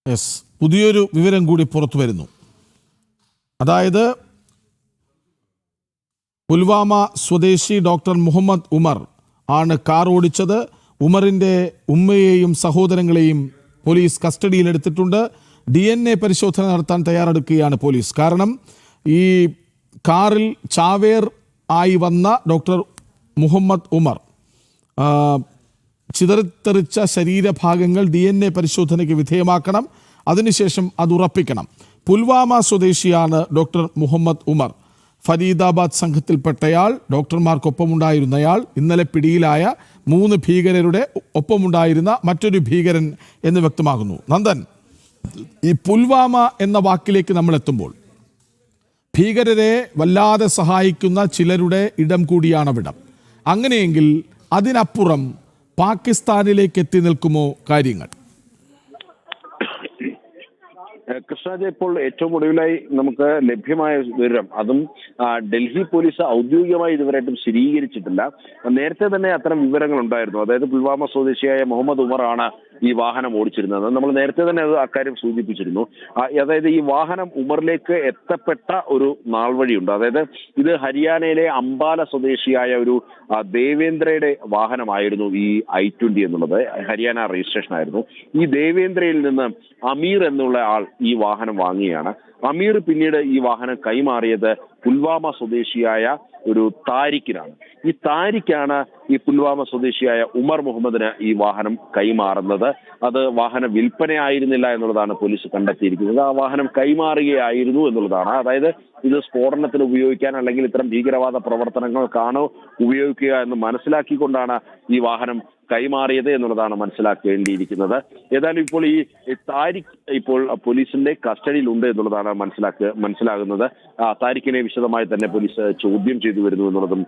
Yes, പുതിയൊരു വിവരം കൂടി പുറത്തു വരുന്നു. അതായത് പുൽവാമ സ്വദേശി ഡോക്ടർ മുഹമ്മദ് ഉമർ ആണ് കാർ ഓടിച്ചത്. ഉമറിൻ്റെ ഉമ്മയെയും സഹോദരങ്ങളെയും പോലീസ് കസ്റ്റഡിയിലെടുത്തിട്ടുണ്ട്. DNA പരിശോധന നടത്താൻ തയ്യാറെടുക്കുകയാണ് പോലീസ്. കാരണം ഈ കാറിൽ ചാവേർ ആയി വന്ന ഡോക്ടർ മുഹമ്മദ് ഉമർ ചിതറിത്തെറിച്ച ശരീരഭാഗങ്ങൾ DNA പരിശോധനയ്ക്ക് വിധേയമാക്കണം. അതിനുശേഷം അത് ഉറപ്പിക്കണം. പുൽവാമ സ്വദേശിയാണ് ഡോക്ടർ മുഹമ്മദ് ഉമർ. ഫരീദാബാദ് സംഘത്തിൽപ്പെട്ടയാൾ, ഡോക്ടർമാർക്കൊപ്പമുണ്ടായിരുന്നയാൾ, ഇന്നലെ പിടിയിലായ 3 ഭീകരരുടെ ഒപ്പമുണ്ടായിരുന്ന മറ്റൊരു ഭീകരൻ എന്ന് വ്യക്തമാകുന്നു. നന്ദൻ, ഈ പുൽവാമ എന്ന വാക്കിലേക്ക് നമ്മൾ എത്തുമ്പോൾ ഭീകരരെ വല്ലാതെ സഹായിക്കുന്ന ചിലരുടെ ഇടം കൂടിയാണവിടം. അങ്ങനെയെങ്കിൽ അതിനപ്പുറം പാകിസ്ഥാനിലേക്ക് എത്തി നിൽക്കുമോ കാര്യങ്ങൾ? കൃഷ്ണജ, ഇപ്പോൾ ഏറ്റവും ഒടുവിലായി നമുക്ക് ലഭ്യമായ വിവരം, അതും ഡൽഹി പോലീസ് ഔദ്യോഗികമായി ഇതുവരെയായിട്ടും സ്ഥിരീകരിച്ചിട്ടില്ല. നേരത്തെ തന്നെ അത്തരം വിവരങ്ങൾ ഉണ്ടായിരുന്നു. അതായത് പുൽവാമ സ്വദേശിയായ മുഹമ്മദ് ഉമറാണ് ഈ വാഹനം ഓടിച്ചിരുന്നത്. നമ്മൾ നേരത്തെ തന്നെ അത് അക്കാര്യം സൂചിപ്പിച്ചിരുന്നു. അതായത് ഈ വാഹനം ഉമറിലേക്ക് എത്തപ്പെട്ട ഒരു നാൾ വഴിയുണ്ട്. അതായത് ഇത് ഹരിയാനയിലെ അംബാല സ്വദേശിയായ ഒരു ദേവേന്ദ്രയുടെ വാഹനമായിരുന്നു ഈ I-20 എന്നുള്ളത്. ഹരിയാന രജിസ്ട്രേഷൻ ആയിരുന്നു. ഈ ദേവേന്ദ്രയിൽ നിന്ന് അമീർ എന്നുള്ള ആൾ ഈ വാഹനം വാങ്ങിയാണ്. അമീർ പിന്നീട് ഈ വാഹനം കൈമാറിയത് പുൽവാമ സ്വദേശിയായ ഒരു താരിഖിനാണ്. ഈ താരിഖാണ് ഈ പുൽവാമ സ്വദേശിയായ ഉമർ മുഹമ്മദിന് ഈ വാഹനം കൈമാറുന്നത്. അത് വാഹന വിൽപ്പനയായിരുന്നില്ല എന്നുള്ളതാണ് പോലീസ് കണ്ടെത്തിയിരിക്കുന്നത്. ആ വാഹനം കൈമാറുകയായിരുന്നു എന്നുള്ളതാണ്. അതായത് ഇത് സ്ഫോടനത്തിന് ഉപയോഗിക്കാൻ അല്ലെങ്കിൽ ഇത്തരം ഭീകരവാദ പ്രവർത്തനങ്ങൾക്കാണോ ഉപയോഗിക്കുക എന്ന് മനസ്സിലാക്കിക്കൊണ്ടാണ് ഈ വാഹനം കൈമാറിയത് എന്നുള്ളതാണ് മനസ്സിലാക്കേണ്ടിയിരിക്കുന്നത്. ഏതായാലും ഇപ്പോൾ ഈ താരിഖ് ഇപ്പോൾ പോലീസിന്റെ കസ്റ്റഡിയിലുണ്ട് എന്നുള്ളതാണ് മനസ്സിലാകുന്നത്. താരിഖിനെ വിശദമായി തന്നെ പോലീസ് ചോദ്യം ചെയ്തു വരുന്നു എന്നുള്ളതും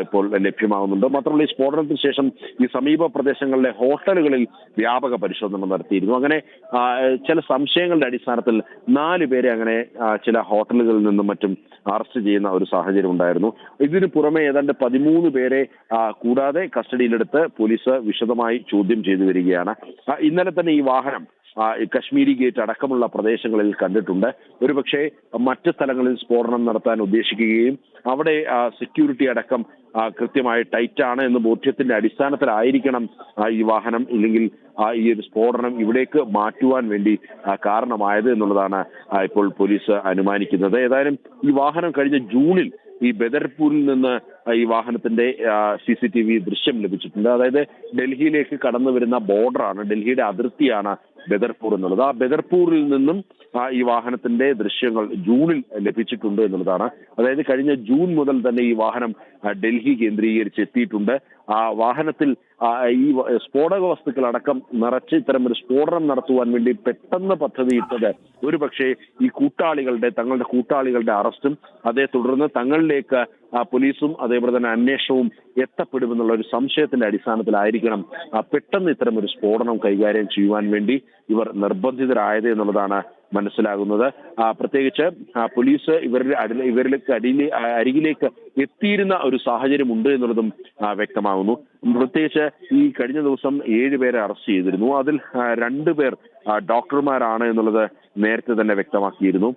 ഇപ്പോൾ ലഭ്യമാകുന്നുണ്ട്. മാത്രമല്ല, ഈ സ്ഫോടനത്തിന് ശേഷം ഈ സമീപ പ്രദേശങ്ങളിലെ ഹോട്ടലുകളിൽ വ്യാപക പരിശോധന നടത്തിയിരുന്നു. അങ്ങനെ ചില സംശയങ്ങളുടെ അടിസ്ഥാനത്തിൽ 4 പേരെ അങ്ങനെ ചില ഹോട്ടലുകളിൽ നിന്നും മറ്റും അറസ്റ്റ് ചെയ്യുന്ന ഒരു സാഹചര്യം ഉണ്ടായിരുന്നു. ഇതിനു പുറമെ ഏതാണ്ട് 13 പേരെ കൂടാതെ കസ്റ്റഡിയിലെടുത്ത് പോലീസ് വിശദമായി ചോദ്യം ചെയ്തു വരികയാണ്. ഇന്നലെ തന്നെ ഈ വാഹനം കശ്മീരി ഗേറ്റ് അടക്കമുള്ള പ്രദേശങ്ങളിൽ കണ്ടിട്ടുണ്ട്. ഒരുപക്ഷെ മറ്റ് സ്ഥലങ്ങളിൽ സ്ഫോടനം നടത്താൻ ഉദ്ദേശിക്കുകയും അവിടെ സെക്യൂരിറ്റി അടക്കം കൃത്യമായി ടൈറ്റാണ് എന്ന് ബോധ്യത്തിന്റെ അടിസ്ഥാനത്തിലായിരിക്കണം ഈ വാഹനം ഇല്ലെങ്കിൽ ഈ ഒരു സ്ഫോടനം ഇവിടേക്ക് മാറ്റുവാൻ വേണ്ടി കാരണമായത് എന്നുള്ളതാണ് ഇപ്പോൾ പോലീസ് അനുമാനിക്കുന്നത്. ഏതായാലും ഈ വാഹനം കഴിഞ്ഞ ജൂണിൽ ഈ ബദർപൂരിൽ നിന്ന് ഈ വാഹനത്തിന്റെ CCTV ദൃശ്യം ലഭിച്ചിട്ടുണ്ട്. അതായത് ഡൽഹിയിലേക്ക് കടന്നു വരുന്ന ബോർഡറാണ്, ഡൽഹിയുടെ അതിർത്തിയാണ് ബദർപൂർ എന്നുള്ളത്. ആ ബദർപൂരിൽ നിന്നും ഈ വാഹനത്തിന്റെ ദൃശ്യങ്ങൾ ജൂണിൽ ലഭിച്ചിട്ടുണ്ട് എന്നുള്ളതാണ്. അതായത് കഴിഞ്ഞ ജൂൺ മുതൽ തന്നെ ഈ വാഹനം ഡൽഹി കേന്ദ്രീകരിച്ച് എത്തിയിട്ടുണ്ട്. ആ വാഹനത്തിൽ ഈ സ്ഫോടക വസ്തുക്കൾ അടക്കം നിറച്ച് ഇത്തരം ഒരു സ്ഫോടനം നടത്തുവാൻ വേണ്ടി പെട്ടെന്ന് പദ്ധതിയിട്ടത് ഒരുപക്ഷെ ഈ തങ്ങളുടെ കൂട്ടാളികളുടെ അറസ്റ്റും അതേ തുടർന്ന് തങ്ങളിലേക്ക് പോലീസും അതേപോലെ തന്നെ അന്വേഷണവും എത്തപ്പെടുമെന്നുള്ള ഒരു സംശയത്തിന്റെ അടിസ്ഥാനത്തിലായിരിക്കണം പെട്ടെന്ന് ഇത്തരം ഒരു സ്ഫോടനം കൈകാര്യം ചെയ്യുവാൻ വേണ്ടി ഇവർ നിർബന്ധിതരായത് എന്നുള്ളതാണ് മനസ്സിലാകുന്നത്. പ്രത്യേകിച്ച് പോലീസ് ഇവരിലേക്ക് അരികിലേക്ക് എത്തിയിരുന്ന ഒരു സാഹചര്യം ഉണ്ട് എന്നുള്ളതും വ്യക്തമാകുന്നു. പ്രത്യേകിച്ച് ഈ കഴിഞ്ഞ ദിവസം 7 പേരെ അറസ്റ്റ് ചെയ്തിരുന്നു. അതിൽ 2 പേർ ഡോക്ടർമാരാണ് എന്നുള്ളത് നേരത്തെ തന്നെ വ്യക്തമാക്കിയിരുന്നു.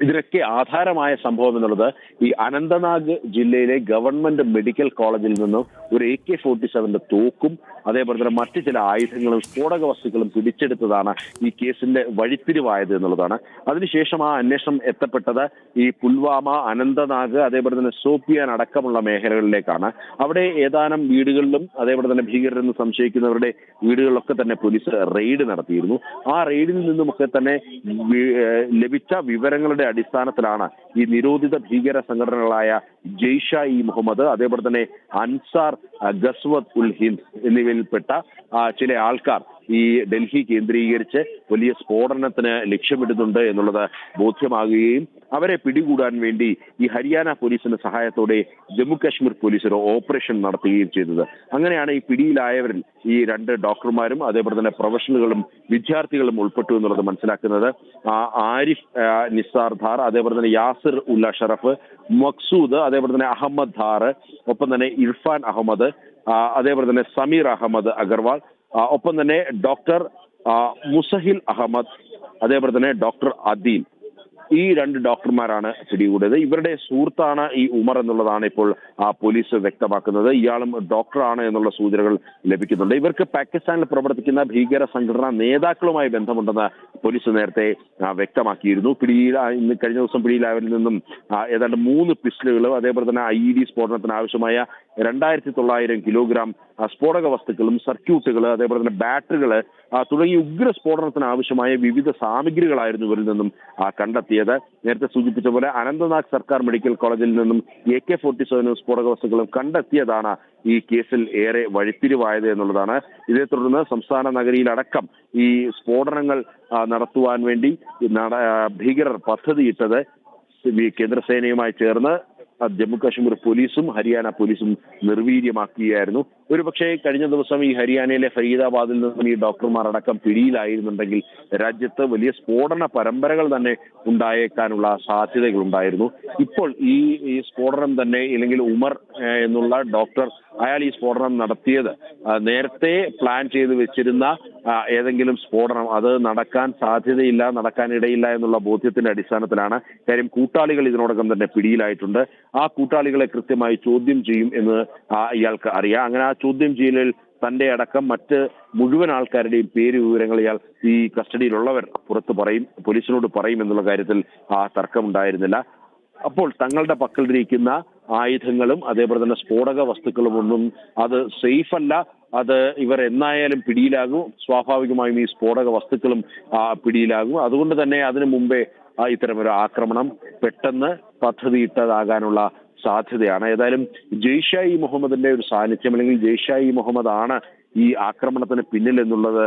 ഇതിനൊക്കെ ആധാരമായ സംഭവം എന്നുള്ളത് ഈ അനന്തനാഗ് ജില്ലയിലെ ഗവൺമെന്റ് മെഡിക്കൽ കോളേജിൽ നിന്നും ഒരു AK-47 തോക്കും അതേപോലെ തന്നെ മറ്റു ചില ആയുധങ്ങളും സ്ഫോടക വസ്തുക്കളും പിടിച്ചെടുത്തതാണ് ഈ കേസിന്റെ വഴിത്തിരിവായത് എന്നുള്ളതാണ്. അതിനുശേഷം ആ അന്വേഷണം എത്തപ്പെട്ടത് ഈ പുൽവാമ, അനന്തനാഗ് അതേപോലെ തന്നെ സോപ്പിയാൻ അടക്കമുള്ള മേഖലകളിലേക്കാണ്. അവിടെ ഏതാനും വീടുകളിലും അതേപോലെ തന്നെ ഭീകരരെന്ന് സംശയിക്കുന്നവരുടെ വീടുകളിലൊക്കെ തന്നെ പോലീസ് റെയ്ഡ് നടത്തിയിരുന്നു. ആ റെയ്ഡിൽ നിന്നുമൊക്കെ തന്നെ ലഭിച്ച വിവരങ്ങളുടെ അടിസ്ഥാനത്തിലാണ് ഈ നിരോധിത ഭീകര സംഘടനകളായ ജെയ്ഷ-ഇ മുഹമ്മദ് അതേപോലെ തന്നെ അൻസാർ ഗസ്വത് ഉൽ ഹിന്ദ് എന്നിവയിൽപ്പെട്ട ചില ആൾക്കാർ ഈ ഡൽഹി കേന്ദ്രീകരിച്ച് വലിയ സ്ഫോടനത്തിന് ലക്ഷ്യമിടുന്നുണ്ട് എന്നുള്ളത് ബോധ്യമാകുകയും അവരെ പിടികൂടാൻ വേണ്ടി ഈ ഹരിയാന പോലീസിന്റെ സഹായത്തോടെ ജമ്മു കാശ്മീർ പോലീസ് ഒരു ഓപ്പറേഷൻ നടത്തുകയും ചെയ്തത്. അങ്ങനെയാണ് ഈ പിടിയിലായവരിൽ ഈ 2 ഡോക്ടർമാരും അതേപോലെ തന്നെ പ്രൊഫഷണലുകളും വിദ്യാർത്ഥികളും ഉൾപ്പെട്ടു എന്നുള്ളത് മനസ്സിലാക്കുന്നത്. ആരിഫ് നിസാർ ധാർ അതേപോലെ തന്നെ യാസിർ ഉൽ അഷറഫ്, മക്സൂദ് അതേപോലെ തന്നെ അഹമ്മദ് ധാർ, ഒപ്പം തന്നെ ഇർഫാൻ അഹമ്മദ്, അതേപോലെ തന്നെ സമീർ അഹമ്മദ് അഗർവാൾ, ഒപ്പം തന്നെ ഡോക്ടർ മുസഹിൽ അഹമ്മദ്, അതേപോലെ തന്നെ ഡോക്ടർ അദീൽ, ഈ 2 ഡോക്ടർമാരാണ് പിടികൂടിയത്. ഇവരുടെ സുഹൃത്താണ് ഈ ഉമർ എന്നുള്ളതാണ് ഇപ്പോൾ പോലീസ് വ്യക്തമാക്കുന്നത്. ഇയാളും ഡോക്ടറാണ് എന്നുള്ള സൂചനകൾ ലഭിക്കുന്നുണ്ട്. ഇവർക്ക് പാകിസ്ഥാനിൽ പ്രവർത്തിക്കുന്ന ഭീകര സംഘടനാ നേതാക്കളുമായി ബന്ധമുണ്ടെന്ന് പോലീസ് നേരത്തെ വ്യക്തമാക്കിയിരുന്നു. ഇന്ന് കഴിഞ്ഞ ദിവസം പിടിയിലായവരിൽ നിന്നും ഏതാണ്ട് 3 പിസ്റ്റളുകളും അതേപോലെ തന്നെ IED സ്ഫോടനത്തിന് ആവശ്യമായ 2900 കിലോഗ്രാം സ്ഫോടക വസ്തുക്കളും സർക്യൂട്ടുകൾ, അതേപോലെ തന്നെ ബാറ്ററികൾ തുടങ്ങി ഉഗ്ര സ്ഫോടനത്തിന് ആവശ്യമായ വിവിധ സാമഗ്രികളായിരുന്നു ഇവരിൽ നിന്നും കണ്ടെത്തിയത്. നേരത്തെ സൂചിപ്പിച്ച പോലെ അനന്തനാഗ് സർക്കാർ മെഡിക്കൽ കോളേജിൽ നിന്നും AK-47 സ്ഫോടക വസ്തുക്കളും കണ്ടെത്തിയതാണ് ഈ കേസിൽ ഏറെ വഴിത്തിരിവായത് എന്നുള്ളതാണ്. ഇതേ തുടർന്ന് സംസ്ഥാന നഗരിയിലടക്കം ഈ സ്ഫോടനങ്ങൾ നടത്തുവാൻ വേണ്ടി ഭീകരർ പദ്ധതിയിട്ടത് കേന്ദ്രസേനയുമായി ചേർന്ന് ജമ്മു കാശ്മീർ പോലീസും ഹരിയാന പോലീസും നിർവീര്യമാക്കുകയായിരുന്നു. ഒരുപക്ഷെ കഴിഞ്ഞ ദിവസം ഈ ഹരിയാനയിലെ ഫരീദാബാദിൽ നിന്നും ഈ ഡോക്ടർമാർ അടക്കം പിടിയിലായിരുന്നുണ്ടെങ്കിൽ രാജ്യത്ത് വലിയ സ്ഫോടന പരമ്പരകൾ തന്നെ ഉണ്ടായേക്കാനുള്ള സാധ്യതകൾ ഉണ്ടായിരുന്നു. ഇപ്പോൾ ഈ സ്ഫോടനം തന്നെ, ഇല്ലെങ്കിൽ ഉമർ എന്നുള്ള ഡോക്ടർ, അയാൾ ഈ സ്ഫോടനം നടത്തിയത് നേരത്തെ പ്ലാൻ ചെയ്ത് വെച്ചിരുന്ന ഏതെങ്കിലും സ്ഫോടനം അത് നടക്കാൻ സാധ്യതയില്ല, നടക്കാനിടയില്ല എന്നുള്ള ബോധ്യത്തിന്റെ അടിസ്ഥാനത്തിലാണ്. കാര്യം കൂട്ടാളികൾ ഇതിനോടകം തന്നെ പിടിയിലായിട്ടുണ്ട്. ആ കൂട്ടാളികളെ കൃത്യമായി ചോദ്യം ചെയ്യും എന്ന് ഇയാൾക്ക് അറിയാം. അങ്ങനെ ആ ചോദ്യം ചെയ്യലിൽ തന്റെ അടക്കം മറ്റ് മുഴുവൻ ആൾക്കാരുടെയും പേര് വിവരങ്ങൾ ഇയാൾ ഈ കസ്റ്റഡിയിലുള്ളവർ പുറത്ത് പറയും, പോലീസിനോട് പറയും എന്നുള്ള കാര്യത്തിൽ തർക്കമുണ്ടായിരുന്നില്ല. അപ്പോൾ തങ്ങളുടെ പക്കലിരിക്കുന്ന ആയുധങ്ങളും അതേപോലെ തന്നെ സ്ഫോടക വസ്തുക്കളും ഒന്നും അത് സേഫ് അല്ല, അത് ഇവർ എന്നായാലും പിടിയിലാകും. സ്വാഭാവികമായും ഈ സ്ഫോടക വസ്തുക്കളും പിടിയിലാകും. അതുകൊണ്ട് തന്നെ അതിനു മുമ്പേ ഇത്തരമൊരു ആക്രമണം പെട്ടെന്ന് പദ്ധതിയിട്ടതാകാനുള്ള സാധ്യതയാണ്. ഏതായാലും ജെയ്ഷെ മുഹമ്മദിന്റെ ഒരു സാന്നിധ്യം, അല്ലെങ്കിൽ ജെയ്ഷെ മുഹമ്മദ് ആണ് ഈ ആക്രമണത്തിന് പിന്നിൽ എന്നുള്ളത്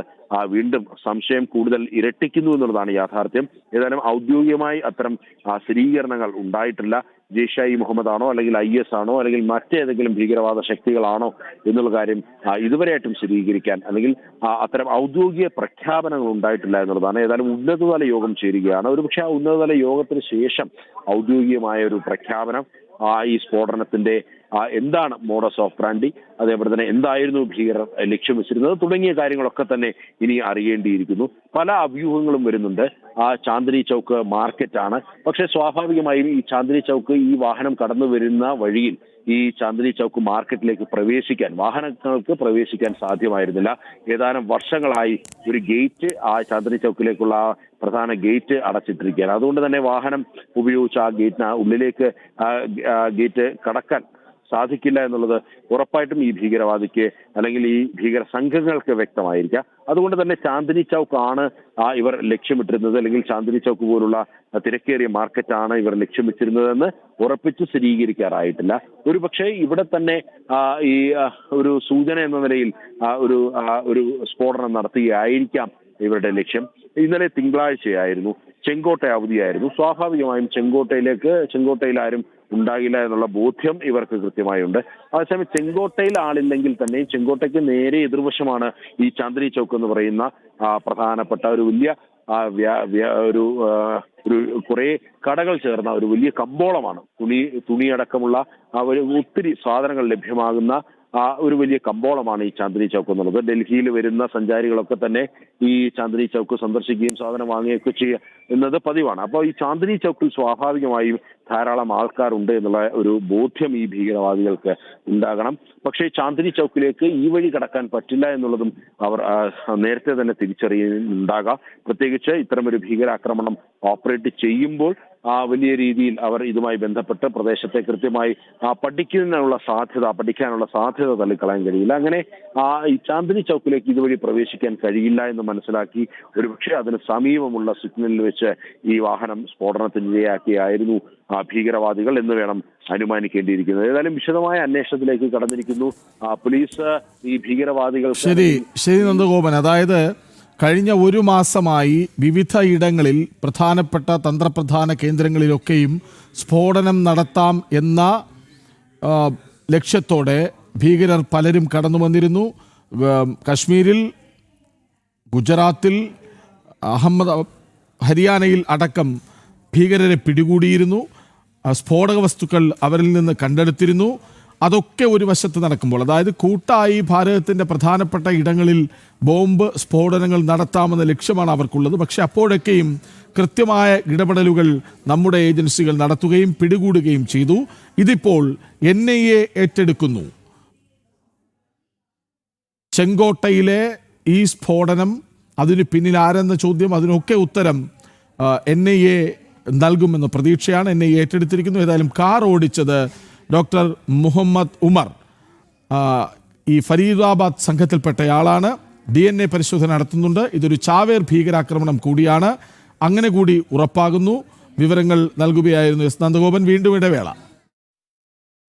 വീണ്ടും സംശയം കൂടുതൽ ഇരട്ടിക്കുന്നു എന്നുള്ളതാണ് യാഥാർത്ഥ്യം. ഏതായാലും ഔദ്യോഗികമായി അത്തരം സ്ഥിരീകരണങ്ങൾ ഉണ്ടായിട്ടില്ല. ജെയ്ഷെ മുഹമ്മദ് ആണോ, അല്ലെങ്കിൽ IS ആണോ, അല്ലെങ്കിൽ മറ്റേതെങ്കിലും ഭീകരവാദ ശക്തികളാണോ എന്നുള്ള കാര്യം ഇതുവരെയായിട്ടും സ്ഥിരീകരിക്കാൻ, അല്ലെങ്കിൽ അത്തരം ഔദ്യോഗിക പ്രഖ്യാപനങ്ങൾ ഉണ്ടായിട്ടില്ല എന്നുള്ളതാണ്. ഏതായാലും ഉന്നതതല യോഗം ചേരുകയാണ്. ഒരുപക്ഷെ ആ ഉന്നതതല യോഗത്തിന് ശേഷം ഔദ്യോഗികമായ ഒരു പ്രഖ്യാപനം ഈ സ്ഫോടനത്തിന്റെ എന്താണ് മോഡസ് ഓപ്പറാൻഡി, അതേപോലെ തന്നെ എന്തായിരുന്നു ഭീകരർ ലക്ഷ്യം വെച്ചിരുന്നത് തുടങ്ങിയ കാര്യങ്ങളൊക്കെ തന്നെ ഇനി അറിയേണ്ടിയിരിക്കുന്നു. പല അഭ്യൂഹങ്ങളും വരുന്നുണ്ട്. ചാന്ദിനി ചൗക്ക് മാർക്കറ്റാണ്. പക്ഷെ സ്വാഭാവികമായും ഈ ചാന്ദിനി ചൗക്ക്, ഈ വാഹനം കടന്നു വരുന്ന വഴിയിൽ ഈ ചാന്ദിനി ചൗക്ക് മാർക്കറ്റിലേക്ക് വാഹനങ്ങൾക്ക് പ്രവേശിക്കാൻ സാധ്യമായിരുന്നില്ല. ഏതാനും വർഷങ്ങളായി ഒരു ഗേറ്റ്, ചാന്ദിനി ചൗക്കിലേക്കുള്ള പ്രധാന ഗേറ്റ് അടച്ചിട്ടിരിക്കുകയാണ്. അതുകൊണ്ട് തന്നെ വാഹനം ഉപയോഗിച്ച് ആ ഗേറ്റിന് ഉള്ളിലേക്ക് ഗേറ്റ് കടക്കാൻ സാധിക്കില്ല എന്നുള്ളത് ഉറപ്പായിട്ടും ഈ ഭീകരവാദിക്ക്, അല്ലെങ്കിൽ ഈ ഭീകര സംഘങ്ങൾക്ക് വ്യക്തമായിരിക്കാം. അതുകൊണ്ട് തന്നെ ചാന്ദിനി ചൗക്ക് ആണ് ഇവർ ലക്ഷ്യമിട്ടിരുന്നത്, അല്ലെങ്കിൽ ചാന്ദിനി ചൗക്ക് പോലുള്ള തിരക്കേറിയ മാർക്കറ്റാണ് ഇവർ ലക്ഷ്യം വെച്ചിരുന്നതെന്ന് ഉറപ്പിച്ച് സ്ഥിരീകരിക്കാറായിട്ടില്ല. ഒരുപക്ഷെ ഇവിടെ തന്നെ ഈ ഒരു സൂചന എന്ന നിലയിൽ ഒരു സ്ഫോടനം നടത്തുകയായിരിക്കാം ഇവരുടെ ലക്ഷ്യം. ഇന്നലെ തിങ്കളാഴ്ചയായിരുന്നു, ചെങ്കോട്ട അവധിയായിരുന്നു. സ്വാഭാവികമായും ചെങ്കോട്ടയിൽ ആരും ഉണ്ടാകില്ല എന്നുള്ള ബോധ്യം ഇവർക്ക് കൃത്യമായുണ്ട്. അതേസമയം ചെങ്കോട്ടയിൽ ആളില്ലെങ്കിൽ തന്നെ ചെങ്കോട്ടയ്ക്ക് നേരെ എതിർവശമാണ് ഈ ചാന്ദിനി ചൗക്ക് എന്ന് പറയുന്ന പ്രധാനപ്പെട്ട ഒരു വലിയ ഒരു കുറെ കടകൾ ചേർന്ന ഒരു വലിയ കമ്പോളമാണ്. തുണിയടക്കമുള്ള ഒത്തിരി സാധനങ്ങൾ ലഭ്യമാകുന്ന ഒരു വലിയ കമ്പോളമാണ് ഈ ചാന്ദിനി ചൗക്ക് എന്നുള്ളത്. ഡൽഹിയിൽ വരുന്ന സഞ്ചാരികളൊക്കെ തന്നെ ഈ ചാന്ദിനി ചൗക്ക് സന്ദർശിക്കുകയും സാധനം വാങ്ങുകയൊക്കെ ചെയ്യുന്നത് പതിവാണ്. അപ്പോൾ ഈ ചാന്ദിനി ചൗക്കിൽ സ്വാഭാവികമായും ധാരാളം ആൾക്കാരുണ്ട് എന്നുള്ള ഒരു ബോധ്യം ഈ ഭീകരവാദികൾക്ക് ഉണ്ടാകണം. പക്ഷേ ചാന്ദിനി ചൗക്കിലേക്ക് ഈ വഴി കടക്കാൻ പറ്റില്ല എന്നുള്ളതും അവർ നേരത്തെ തന്നെ തിരിച്ചറിയുന്നുണ്ടാകാം. പ്രത്യേകിച്ച് ഇത്തരമൊരു ഭീകരാക്രമണം ഓപ്പറേറ്റ് ചെയ്യുമ്പോൾ വലിയ രീതിയിൽ അവർ ഇതുമായി ബന്ധപ്പെട്ട് പ്രദേശത്തെ കൃത്യമായി പഠിക്കാനുള്ള സാധ്യത തള്ളിക്കളയാൻ കഴിയില്ല. അങ്ങനെ ഈ ചാന്ദിനി ചൗക്കിലേക്ക് ഇതുവഴി പ്രവേശിക്കാൻ കഴിയില്ല എന്ന് മനസ്സിലാക്കി ഒരുപക്ഷെ അതിന് സമീപമുള്ള സിഗ്നലിൽ വെച്ച് ഈ വാഹനം സ്ഫോടനത്തിനിരയാക്കിയായിരുന്നു ഭീകരവാദികൾ എന്ന് വേണം അനുമാനിക്കേണ്ടിയിരിക്കുന്നത്. ഏതായാലും വിശദമായ അന്വേഷണത്തിലേക്ക് കടന്നിരിക്കുന്നു പോലീസ്. ഈ ഭീകരവാദികൾ ശരി നന്ദഗോപൻ, അതായത് കഴിഞ്ഞ ഒരു മാസമായി വിവിധ ഇടങ്ങളിൽ പ്രധാനപ്പെട്ട തന്ത്രപ്രധാന കേന്ദ്രങ്ങളിലൊക്കെയും സ്ഫോടനം നടത്താം എന്ന ലക്ഷ്യത്തോടെ ഭീകരർ പലരും കടന്നു വന്നിരുന്നു. കശ്മീരിൽ, ഗുജറാത്തിൽ, ഹരിയാനയിൽ അടക്കം ഭീകരരെ പിടികൂടിയിരുന്നു. സ്ഫോടക വസ്തുക്കൾ അവരിൽ നിന്ന് കണ്ടെടുത്തിരുന്നു. അതൊക്കെ ഒരു വശത്ത് നടക്കുമ്പോൾ, അതായത് കൂട്ടായി ഭാരതത്തിൻ്റെ പ്രധാനപ്പെട്ട ഇടങ്ങളിൽ ബോംബ് സ്ഫോടനങ്ങൾ നടത്താമെന്ന ലക്ഷ്യമാണ് അവർക്കുള്ളത്. പക്ഷെ അപ്പോഴൊക്കെയും കൃത്യമായ ഇടപെടലുകൾ നമ്മുടെ ഏജൻസികൾ നടത്തുകയും പിടികൂടുകയും ചെയ്തു. ഇതിപ്പോൾ NIA ഏറ്റെടുക്കുന്നു. ചെങ്കോട്ടയിലെ ഈ സ്ഫോടനം, അതിന് പിന്നിൽ ആരെന്ന ചോദ്യം, അതിനൊക്കെ ഉത്തരം NIA നൽകുമെന്ന പ്രതീക്ഷയാണ്. NIA ഏറ്റെടുത്തിരിക്കുന്നു. ഏതായാലും കാർ ഓടിച്ചത് ഡോക്ടർ മുഹമ്മദ് ഉമർ ഈ ഫരീദാബാദ് സംഘത്തിൽപ്പെട്ടയാളാണ്. DNA പരിശോധന നടത്തുന്നുണ്ട്. ഇതൊരു ചാവേർ ഭീകരാക്രമണം കൂടിയാണ്, അങ്ങനെ കൂടി ഉറപ്പാകുന്നു. വിവരങ്ങൾ നൽകുകയായിരുന്നു എസ് നന്ദഗോപൻ. വീണ്ടും ഇടവേള.